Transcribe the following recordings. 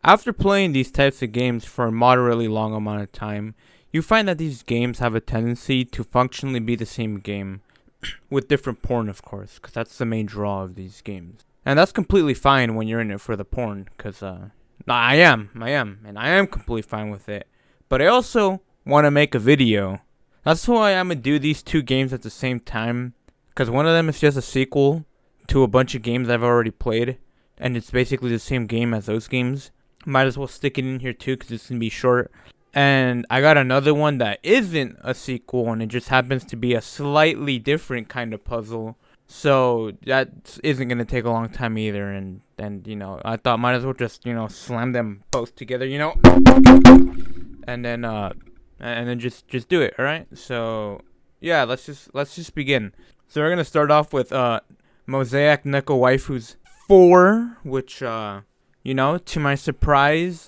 After playing these types of games for a moderately long amount of time, you find that these games have a tendency to functionally be the same game, with different porn, of course, because that's the main draw of these games. And that's completely fine when you're in it for the porn, because I am completely fine with it. But I also want to make a video. That's why I'm going to do these two games at the same time, because one of them is just a sequel to a bunch of games I've already played, and it's basically the same game as those games. Might as well stick it in here too, because it's going to be short. And I got another one that isn't a sequel, and it just happens to be a slightly different kind of puzzle. So that isn't going to take a long time either. And you know, I thought might as well just, you know, slam them both together, you know. And then just do it, all right? So yeah, let's just begin. So we're going to start off with Mosaic Neko Waifus 4, which you know, to my surprise,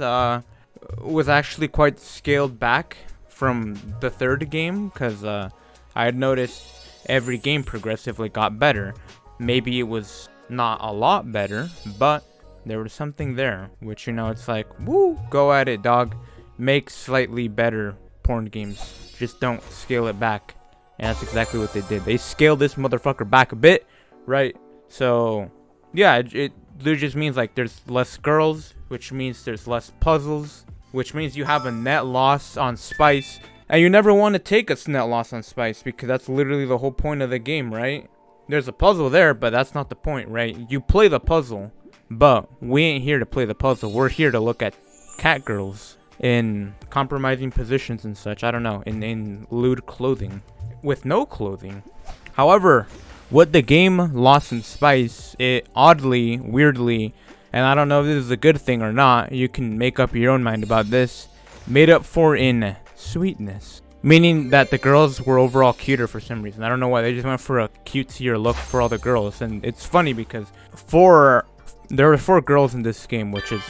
was actually quite scaled back from the third game, because I had noticed every game progressively got better. Maybe it was not a lot better, but there was something there, which, you know, it's like, woo, go at it, dog. Make slightly better porn games. Just don't scale it back. And that's exactly what they did. They scaled this motherfucker back a bit, right? So, yeah, it just means like there's less girls, which means there's less puzzles, which means you have a net loss on spice, and you never want to take a net loss on spice, because that's literally the whole point of the game, right? There's a puzzle there, but that's not the point, right? You play the puzzle, but we ain't here to play the puzzle. We're here to look at cat girls in compromising positions and such. I don't know, in lewd clothing with no clothing. However, what the game lost in spice, it oddly, weirdly, and I don't know if this is a good thing or not, you can make up your own mind about this, made up for in sweetness. Meaning that the girls were overall cuter for some reason. I don't know why, they just went for a cutesier look for all the girls. And it's funny because there were 4 girls in this game, which is,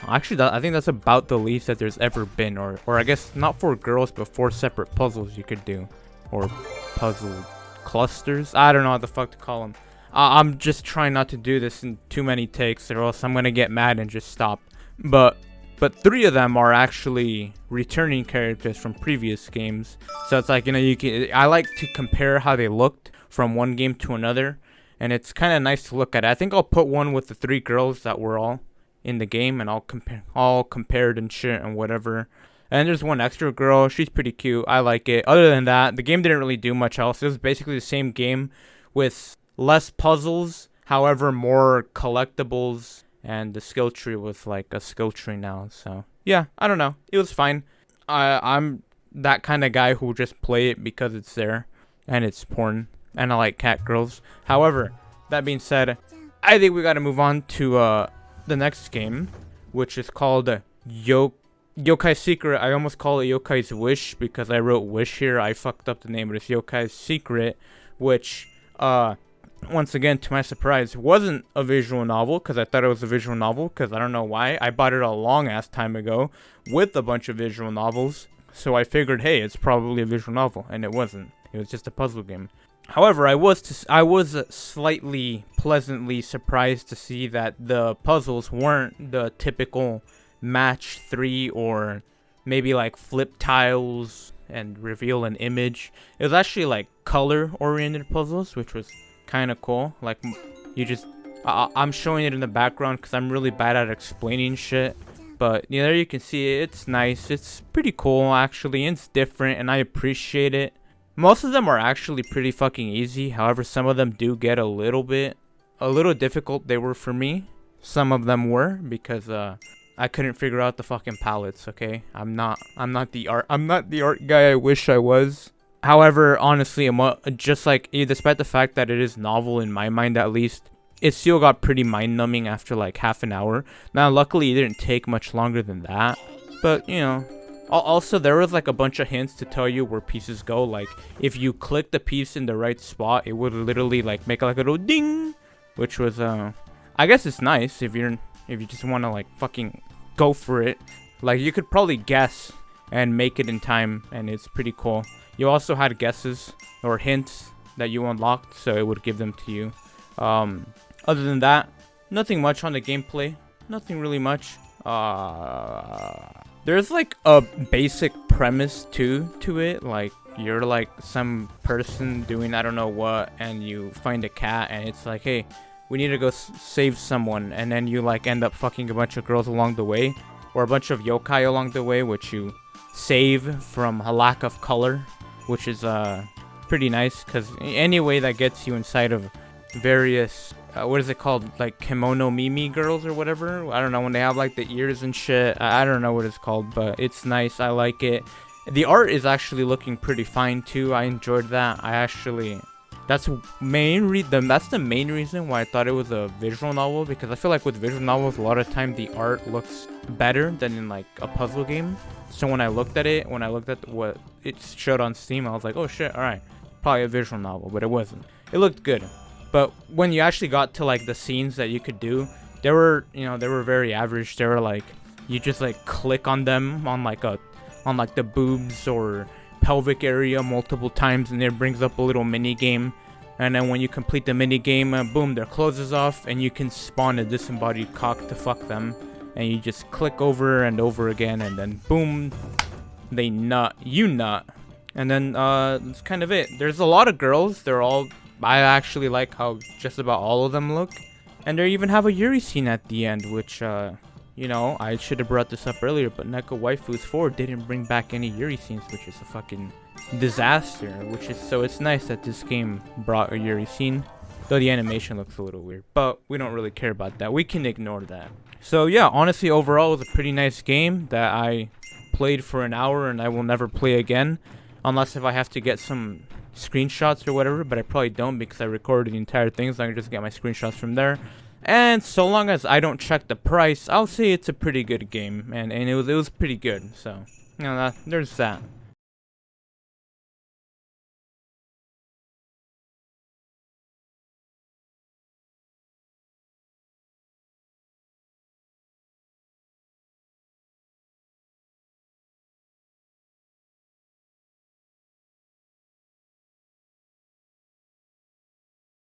actually, I think that's about the least that there's ever been. Or I guess not 4 girls, but 4 separate puzzles you could do. Or puzzle clusters? I don't know what the fuck to call them. I'm just trying not to do this in too many takes, or else I'm gonna get mad and just stop. But 3 of them are actually returning characters from previous games. So it's like, you know, I like to compare how they looked from one game to another, and it's kind of nice to look at. I think I'll put one with the 3 girls that were all in the game, and I'll all compared and shit and whatever. And there's one extra girl. She's pretty cute. I like it. Other than that, the game didn't really do much else. It was basically the same game with less puzzles, however, more collectibles, and the skill tree was like a skill tree now. So yeah, I don't know. It was fine. I'm that kind of guy who just play it because it's there and it's porn, and I like cat girls. However, that being said, I think we got to move on to the next game, which is called Yokais Secret. I almost call it Yokai's Wish because I wrote Wish here. I fucked up the name, but it's Yokais Secret, which once again, to my surprise, wasn't a visual novel, because I thought it was a visual novel, because I don't know why. I bought it a long ass time ago with a bunch of visual novels, so I figured, hey, it's probably a visual novel, and it wasn't. It was just a puzzle game. However, I was slightly pleasantly surprised to see that the puzzles weren't the typical match 3 or maybe like flip tiles and reveal an image. It was actually like color oriented puzzles, which was kind of cool. Like, you just I'm showing it in the background because I'm really bad at explaining shit, but you know, there you can see it. It's nice, it's pretty cool actually, it's different, and I appreciate it. Most of them are actually pretty fucking easy. However, some of them do get a little difficult. They were for me. Some of them were because I couldn't figure out the fucking palettes. Okay, I'm not the art guy I wish I was. However, honestly, just like, despite the fact that it is novel in my mind at least, it still got pretty mind-numbing after like half an hour. Now, luckily, it didn't take much longer than that, but you know. Also, there was like a bunch of hints to tell you where pieces go. Like, if you click the piece in the right spot, it would literally like make like a little ding, which was I guess it's nice if you just want to like fucking go for it. Like, you could probably guess and make it in time, and it's pretty cool. You also had guesses or hints that you unlocked, so it would give them to you. Other than that, nothing much on the gameplay. Nothing really much. There's like a basic premise to it. Like you're like some person doing I don't know what, and you find a cat, and it's like, hey, we need to go save someone, and then you like end up fucking a bunch of girls along the way, or a bunch of yokai along the way, which you save from a lack of color, which is pretty nice, because any way that gets you inside of various what is it called, like kimono mimi girls or whatever, I don't know, when they have like the ears and shit. I don't know what it's called, but it's nice. I like it. The art is actually looking pretty fine too. I enjoyed that. That's the main reason why I thought it was a visual novel, because I feel like with visual novels a lot of time the art looks better than in like a puzzle game. So when I looked at what it showed on Steam, I was like, oh shit, alright, probably a visual novel, but it wasn't. It looked good. But when you actually got to like the scenes that you could do, they were very average. They were like, you just like click on them on like the boobs or pelvic area multiple times, and it brings up a little mini game. And then when you complete the mini game, boom, their clothes is off, and you can spawn a disembodied cock to fuck them. And you just click over and over again, and then boom, they nut, you nut. And then that's kind of it. There's a lot of girls. I actually like how just about all of them look. And they even have a Yuri scene at the end, which, I should have brought this up earlier, but Neko Waifus 4 didn't bring back any Yuri scenes, which is a fucking disaster. So it's nice that this game brought a Yuri scene, though the animation looks a little weird. But we don't really care about that. We can ignore that. So yeah, honestly, overall, it was a pretty nice game that I played for an hour, and I will never play again, unless if I have to get some screenshots or whatever, but I probably don't, because I recorded the entire thing, so I can just get my screenshots from there. And so long as I don't check the price, I'll say it's a pretty good game, and it was pretty good. So there's that.